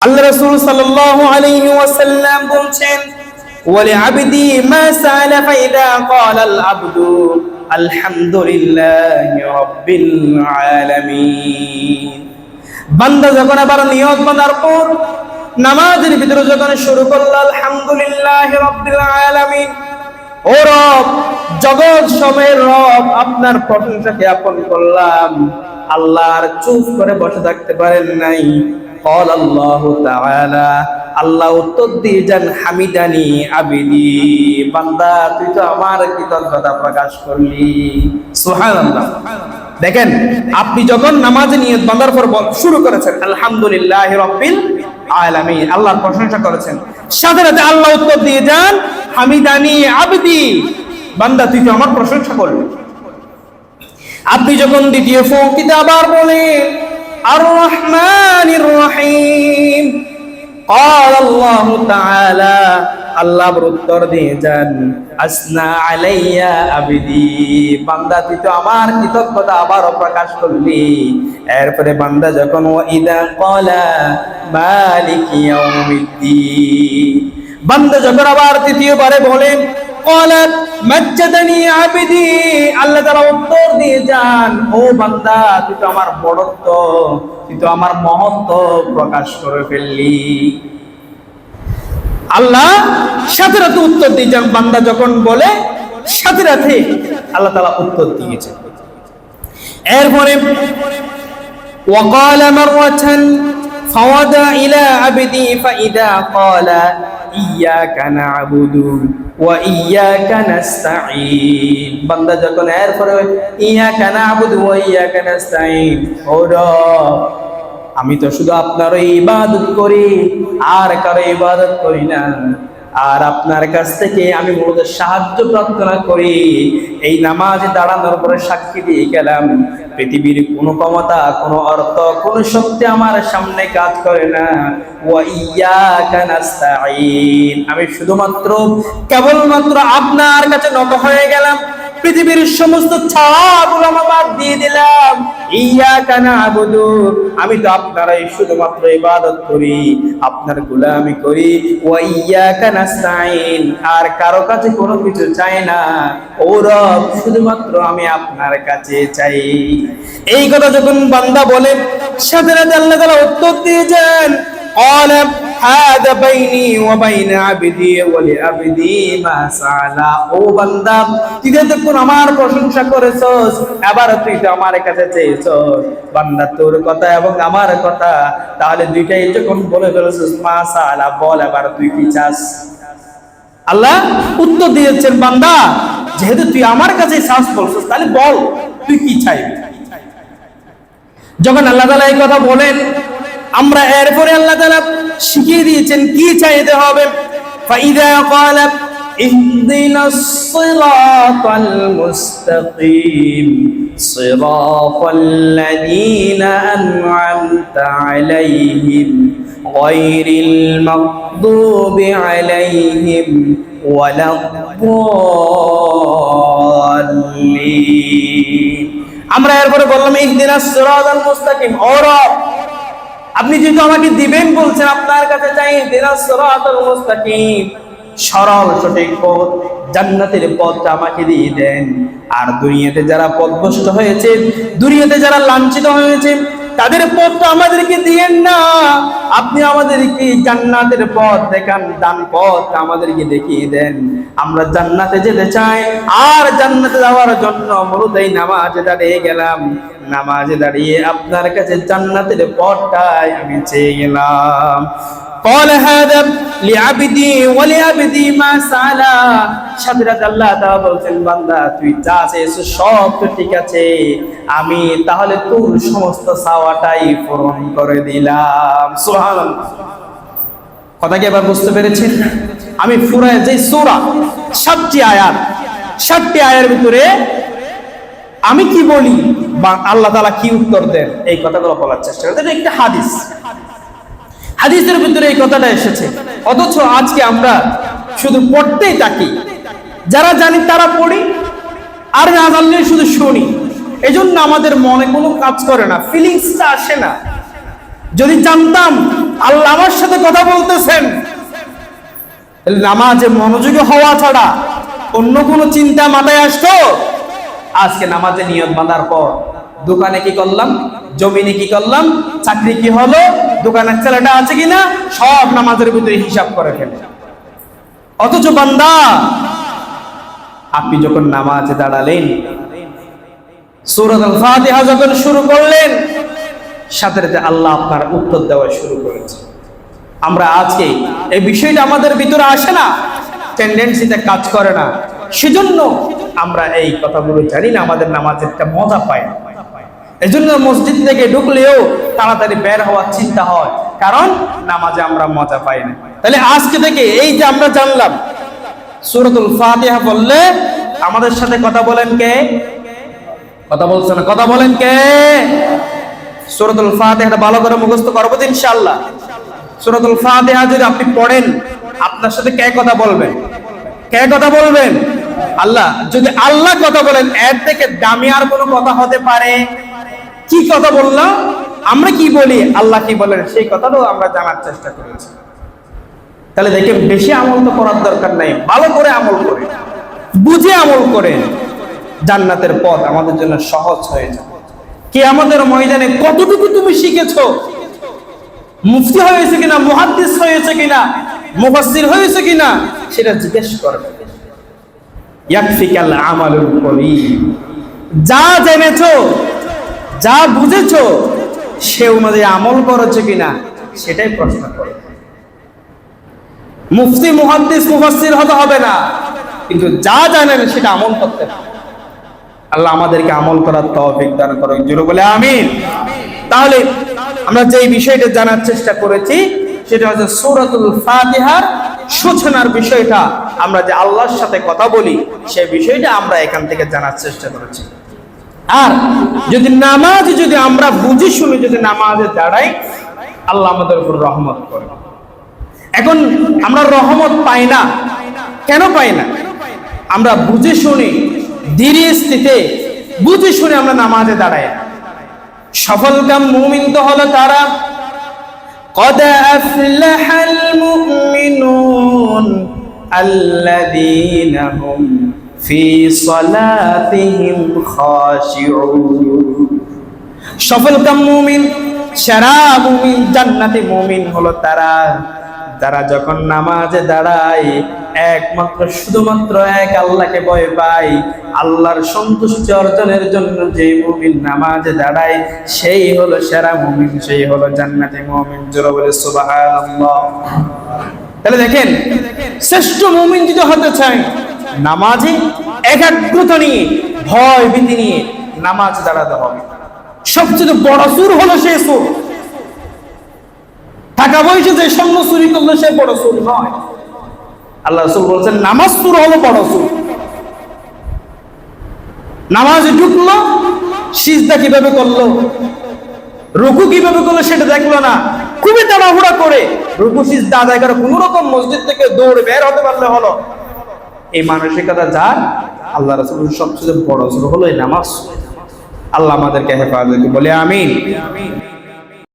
আল্লাহ রাসূল সাল্লাল্লাহু আলাইহি ওয়াসাল্লাম বলেন, ওয়ালি আবদি মা সাআলা ফাইদা ক্বালাল আবদু আলহামদুলিল্লাহি রাব্বিল আলামিন। বান্দা যখন আবার নিয়ত বাঁধার পর নামাজের ভিতরে যখন শুরু করল আলহামদুলিল্লাহি রাব্বিল আলামিন, ও রব, জগৎ সময়ের রব, আপনার প্রশংসা জ্ঞাপন করলাম। আল্লাহ আর চুপ করে বসে থাকতে পারেন নাই। قال الله تعالى, আল্লাহ উত্তর দিয়ে যান, হামিদানি আবিদি, বান্দা তুই তো আমার কৃতজ্ঞতা প্রকাশ করলি। সুবহানাল্লাহ। দেখেন, আপনি যখন নামাজে নিয়ত বাঁধার পর শুরু করেছেন আলহামদুলিল্লাহি রাব্বিল আলামিন, আল্লাহর প্রশংসা করেছেন, সাথে সাথে আল্লাহ উত্তর দিয়ে যান, হামিদানি আবদি, বান্দা তুই তো আমার প্রশংসা করলি। আপনি যখন দ্বিতীয় ফকিতে আবার বলেন আর রহমানির রহিম, قال الله تعالى, আল্লাহ উত্তর দিয়ে যান, আসনা আলাইয়া আবদি, বান্দা তুই তো আমার কৃতজ্ঞতা আবারও প্রকাশ করলি। এরপরে বান্দা যখন ওয়াইদা ক্বালা মালিকি ইয়াউমিদ্দিন, বান্দা যখন আবার তৃতীয়বারে বলেন ক্বালাত মাজ্জাদানি আবদি, আল্লাহ তাআলা উত্তর দিয়ে যান, ও বান্দা তুই তো আমার বড়ত্ব, তুই তো আমার মহত্ব প্রকাশ করে ফেললি। আল্লাহ সাথে সাথে উত্তর দিয়ে যান, বান্দা যখন বলে সাথে সাথে আল্লাহ তাআলা উত্তর দিয়েছেন। এরপরে ওয়াকালা মারওয়াতান ফাওয়াদা ইলা আবদি ফাইদা ক্বালা ইয়াকা না'বুদু ওয়া ইয়াকা নাস্তাঈন, বান্দা যখন এরপরে ইয়াকা না'বুদু ওয়া ইয়াকা নাস্তাঈন, ও রব, আমি তো শুধু আপনার ইবাদত করি, আর কারো ইবাদত করি না, আর আপনার কাছ থেকে আমি মূলত সাহায্য প্রার্থনা করি। এই নামাজে দাঁড়ানোর পরে সাক্ষী দিয়ে গেলাম, পৃথিবীর কোনো ক্ষমতা, কোনো অর্থ, কোনো শক্তি আমার সামনে কাজ করে না। ওয়া ইয়াকা নাস্তাঈন, আমি শুধুমাত্র কেবলমাত্র আপনার কাছে নত হয়ে গেলাম, পৃথিবীর সমস্ত ছায়াগুলো আমি বাদ দিয়ে দিলাম। ইয়াকা না'বুদু, আমি তো আপনারই শুধুমাত্র ইবাদত করি, আপনার গোলামি করি। ওয়া ইয়াকা নাস্তাঈন, আর কারো কাছে কোনো কিছু চাই না। ও রব, শুধুমাত্র আমি আপনার কাছে চাই। এই কথা যখন বান্দা বলে, সাথে সাথে আল্লাহ তাআলা উত্তর দিয়ে যান, قال هذا بيني وبين عبدي ولعبدي ما سأل, ও বান্দা তুই যখন আমার প্রশংসা করেছস, এবার তুই তো আমার কাছে চেয়েছস, বান্দা তোর কথা এবং আমার কথা, তাহলে দুইটাই যখন বলে ফেলেছস, মা সাআলা, বল এবার তুই কি চাস। আল্লাহ উত্তর দিয়েছেন, বান্দা যেহেতু তুই আমার কাছে চাস বলছস, তাহলে বল তুই কি চাইবি। যখন আল্লাহ তাআলা এই কথা বলেন, আমরা এরপরে আল্লাহ তাআলা শিখিয়ে দিয়েছেন কি চাইতে হবে। ফাইদা ক্বালা ইহদিনাস সিরাতাল মুস্তাকিম সিরাতাল্লাযীনা আন'আমতা আলাইহিম গায়রিল মাগদুবি আলাইহিম ওয়ালাদ-দাল্লিন। আমরা এরপরে বললাম ইহদিনাস সিরাতাল মুস্তাকিম, ও রব, আপনি যেহেতু আমাকে দিবেন বলছেন, আপনার কাছে চাই ইহদিনাস সিরাতাল মুস্তাকিম, সরল সঠিক পথ, জান্নাতের পথটা আমাকে দিয়ে দেন। আর দুনিয়াতে যারা পথভ্রষ্ট হয়েছে, দুনিয়াতে যারা লাঞ্ছিত হয়েছে, তাদের পথটা আমাদেরকে দিয়েন না, আপনি আমাদেরকে জান্নাতের পথ দেখান, ডান পথ আমাদেরকে দেখিয়ে দেন। আমরা জান্নাতে যেতে চাই, আর জান্নাতে যাওয়ার জন্য মূলত এই নামাজে দাঁড়িয়ে গেলাম, নামাজে দাঁড়িয়ে আপনার কাছে জান্নাতের পথটাই আমি চেয়ে গেলাম। قال هذا لعبدي ولعبدي ما سأل, সাথে সাথে আল্লাহ তাআলা বলছেন, বান্দা তুই যা চেয়েছিস সব তো ঠিক আছে, আমি তাহলে তোর সমস্ত চাওয়াটাই পূরণ করে দিলাম। সুবহানাল্লাহ। কথা কি এবার বুঝতে পেরেছেন? আমি পুরো যে সূরা 7টি আয়াত, 7টি আয়াতের ভিতরে আমি কি বলি বা আল্লাহ তাআলা কি উত্তর দেন, এই কথাগুলো বলার চেষ্টা করি। এটা একটা হাদিস, হাদিসের ভিতরে এই কথাটা এসেছে, অথচ আজকে আমরা শুধু পড়তেই থাকি, যারা জানি তারা পড়ি, আর না জানলে শুধু শুনি। এজন্য আমাদের মনে কোনো কাজ করে না, ফিলিংসটা আসে না। যদি জানতাম আল্লাহ আমার সাথে কথা বলতেছেন। নামাজে মনোযোগী হওয়া ছাড়া অন্য কোনো চিন্তা মাথায় আসতো? আজকে নামাজে নিয়ত বাঁধার পর দোকানে কি করলাম, জমিনে কি করলাম, চাকরি কি হলো, দোকানের ছেলেটা আছে কিনা, সব নামাজের ভিতরে হিসাব করে ফেলে। অথচ বান্দা, আপনি যখন নামাজে দাঁড়ালেন, সূরাতুল ফাতিহা যখন শুরু করলেন, সাথে সাথে আল্লাহ আপনার উত্তর দেওয়া শুরু করেছে। আমরা আজকে এই বিষয়টা আমাদের ভিতরে আসে না, টেন্ডেন্সিতে কাজ করে না, সেজন্য আমরা এই কথাগুলো জানি না, আমাদের নামাজের একটা মজা পাই না। এজন্য মসজিদ থেকে ঢুকলেও তাড়াতাড়ি বের হওয়ার চিন্তা হয়, কারণ নামাজে আমরা মজা পাই না। তাহলে আজকে থেকে এই যে আমরা জানলাম, সূরাতুল ফাতিহা বললে আমাদের সাথে কথা বলেন কে? কথা বলছেন না, কথা বলেন কে? সূরাতুল ফাতিহাটা ভালো করে মুখস্থ করব তো ইনশাআল্লাহ। সূরাতুল ফাতিহা যদি আপনি পড়েন, আপনার সাথে কে কথা বলবেন? কে কথা বলবেন? আল্লাহ। যদি আল্লাহ কথা বলেন, এর থেকে দামি আর কোনো কথা হতে পারে? কি কথা বললাম? আমরা কি বলি, আল্লাহ কি বলেন, সেই কথাটাও আমরা জানার চেষ্টা করেছি। তাহলে দেখেন, বেশি আমল তো করার দরকার নাই, ভালো করে আমল করে, বুঝে আমল করে, জান্নাতের পথ আমাদের জন্য সহজ হয়ে যাবে। কিয়ামতের ময়দানে কতটুকু তুমি শিখেছো, মুফতি হয়েছে কিনা, মুহাদ্দিস হয়েছে কিনা, মুফাসসির হয়েছে কিনা, সেটা জিজ্ঞেস করবে। ইয়াকফিকাল আমালুল কলিল, যা জেনেছো, যা বুঝেছো, সে অনুযায়ী আমল করেছো কিনা, সেটাই প্রশ্ন করবে। মুফতি, মুহাদ্দিস, মুফাসসির হতে হবে না, কিন্তু যা জানেন সেটা আমল করতে হবে। আল্লাহ আমাদেরকে আমল করার তৌফিক দান করুন, জোরে বলে আমিন। তাহলে আমরা যে বিষয়টা জানার চেষ্টা করেছি, সেটা হচ্ছে সূরাতুল ফাতিহার সূচনার বিষয়টা, আমরা যে আল্লাহর সাথে কথা বলি, সেই বিষয়টা আমরা এখান থেকে জানার চেষ্টা করেছি। আর যদি নামাজ, যদি আমরা বুঝে শুনে যদি নামাজে দাঁড়াই, আল্লাহ আমাদের উপর রহমত করে। এখন আমরা রহমত পাই না, কেন পাই না? আমরা বুঝে শুনে, ধীরে স্থিতে বুঝে শুনে আমরা নামাজে দাঁড়াই। সফলকাম মুমিন তো হলো তারা, قد أفلح المؤمنون الذين هم في صلاتهم خاشعون। সফলকাম মুমিন, সেরা মুমিন, জান্নাতি মুমিন হলো তারা, যারা যখন নামাজে দাঁড়ায় একমাত্র শুধুমাত্র এক আল্লাহকে ভয় পায়। আল্লাহর সন্তুষ্টি অর্জনের জন্য যে মুমিন নামাজে দাঁড়ায়, সেই হলো সেরা মুমিন, সেই হলো জান্নাতি মুমিন। জোরে বলে সুবহানাল্লাহ। তাহলে দেখেন, শ্রেষ্ঠ মুমিন যদি হতে চায়, নামাজে একাগ্রতা নিয়ে, ভয় ভীতি নিয়ে নামাজ দাঁড়াতে হবে। সবচেয়ে বড় সুর হলো সেই সুর। টাকা পয়সা যে স্বর্ণ চুরি করলো সে বড় সুর নয়। আল্লাহ রাসূল বলেছেন, নামাজ সুর হলো বড় সুর। নামাজে ঢুকলো, সিজদা কিভাবে করলো, রুকু কিভাবে করলো সেটা দেখলো না, খুবই তাড়াহুড়া করে রুকু সিজদা আদায় করে কোন রকম মসজিদ থেকে দৌড়ে বের হতে পারলে হলো। এই মানসিকতা যার, আল্লাহ রাসূলের সবচেয়ে বড় সুর হলো এই নামাজ। আল্লাহ আমাদেরকে হেফাজত বলে আমিন।